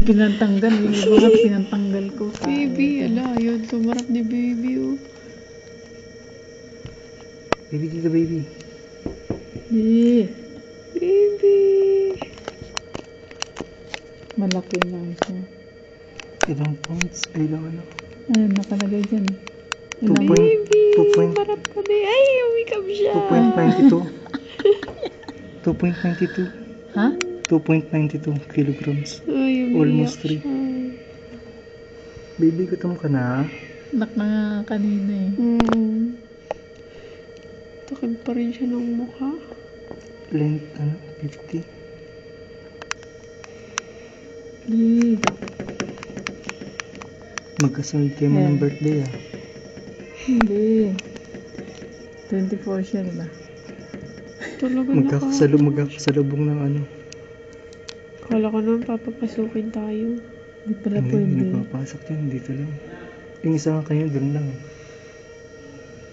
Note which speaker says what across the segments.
Speaker 1: Pinantanggal, yung iba nga pinantanggal ko.
Speaker 2: Baby, ala, yun. Sumarap ni baby, oh.
Speaker 3: Baby, dito baby.
Speaker 2: Baby.
Speaker 1: Malaki na siya.
Speaker 3: Ilang points? Ilang ano?
Speaker 1: Ayun, nakalagay dyan. Ilang,
Speaker 2: Baby,
Speaker 3: 2
Speaker 2: sumarap ka, baby. Ay, umikap siya.
Speaker 3: 2.92. 2.92.
Speaker 1: ha?
Speaker 3: 2.92 kilograms.
Speaker 2: Ay,
Speaker 3: Almost
Speaker 2: umiyak
Speaker 3: 3.
Speaker 2: siya.
Speaker 3: Baby, gutom ka na?
Speaker 1: Anak na nga kanina eh.
Speaker 2: Takad pa rin siya ng mukha.
Speaker 3: Length, 50.
Speaker 1: Di.
Speaker 3: Magkasunod kayo mo ng birthday, ah.
Speaker 1: Hindi. 24 siya, diba?
Speaker 2: Talaga
Speaker 3: Magkakasalubong ng ano.
Speaker 2: Kala ko naman papapasukin tayo.
Speaker 1: Hindi pala
Speaker 3: Hindi
Speaker 1: pwede.
Speaker 3: papasok yan. Dito lang. Yung isa nga kayo, doon lang.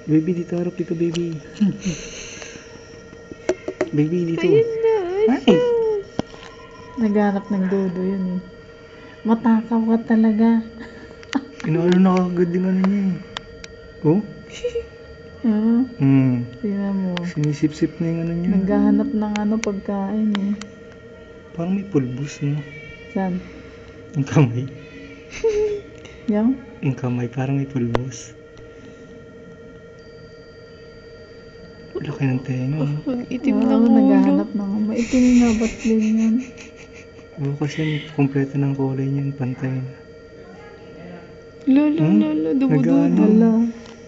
Speaker 3: Baby, dito harap dito, baby. Baby, dito.
Speaker 2: Ayun na,
Speaker 3: Ay!
Speaker 1: Naghanap ng dodo yun eh. Matakaw ka talaga.
Speaker 3: Inaano na kagad yung ano niya eh. Oh?
Speaker 1: Tingnan mo.
Speaker 3: Sinisip-sip na yung ano niya.
Speaker 1: Naghahanap ng pagkain eh.
Speaker 3: Parang may pulbos, no?
Speaker 1: Saan?
Speaker 3: Yung kamay.
Speaker 1: Yung?
Speaker 3: Yung kamay, parang may pulbos. Laki ng tenga.
Speaker 2: ang itim
Speaker 1: Oo,
Speaker 2: ng ulo.
Speaker 1: naghahanap ng maitim na ba't din yan?
Speaker 3: Oo, kasi kompleto ng kulay niyan, pantay na.
Speaker 2: Lalo, dumududo.
Speaker 3: Nag-ano?
Speaker 1: Hala.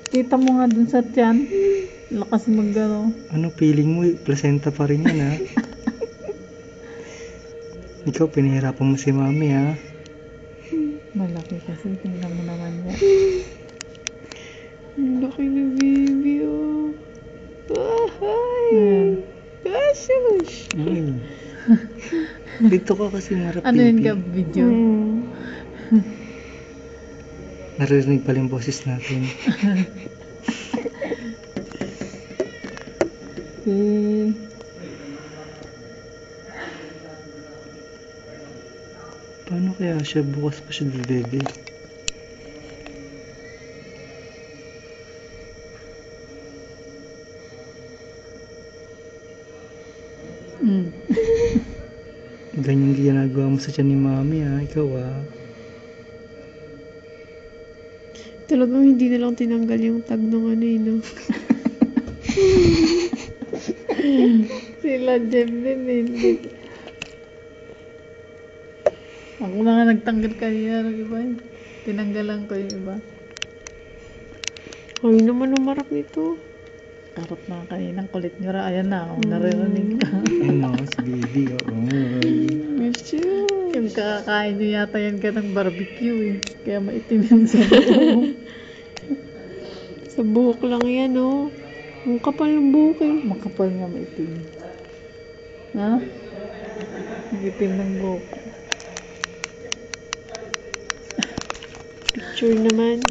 Speaker 1: Kita mo nga dun sa tiyan. Lakas mag-ano.
Speaker 3: Ano, feeling mo, placenta pa rin yan, ha? Ikaw, pinahirapan mo si mami, ha?
Speaker 1: Malaki kasi. Tingnan mo naman yan.
Speaker 2: Ang laki ni baby, oh. Ay!
Speaker 1: Ayan.
Speaker 2: Gosh!
Speaker 3: Ay. Dito ka kasi marap,
Speaker 1: Ano yun
Speaker 3: baby.
Speaker 1: ka video?
Speaker 3: Naririnig pala yung boses natin.
Speaker 1: Okay.
Speaker 3: Paano kaya siya? Bukas pa siya dede. Ganyan ginagawa mo sa tiyan ni mami, ha? Ikaw, ha?
Speaker 2: Talagang hindi na lang tinanggal yung tag ng ano, no?
Speaker 1: Sila Jem din hindi. Ako na nga nagtanggal kanina ng iba eh. Tinanggalan ko yung iba.
Speaker 2: Ay naman umarap nito.
Speaker 1: Karot na kanina, kulit nyo ra. Ayan na, naririnig ka.
Speaker 3: Ano, si baby, oo.
Speaker 2: Miss you.
Speaker 1: Yung kakakain nyo yata yan ka ng barbecue eh. Kaya maitim yun sa buhok.
Speaker 2: Sa buhok lang yan, oh. Ang kapal ng buhok, eh.
Speaker 1: Makapal nga maitim. Ha? Itim ng buhok.
Speaker 2: Picture naman.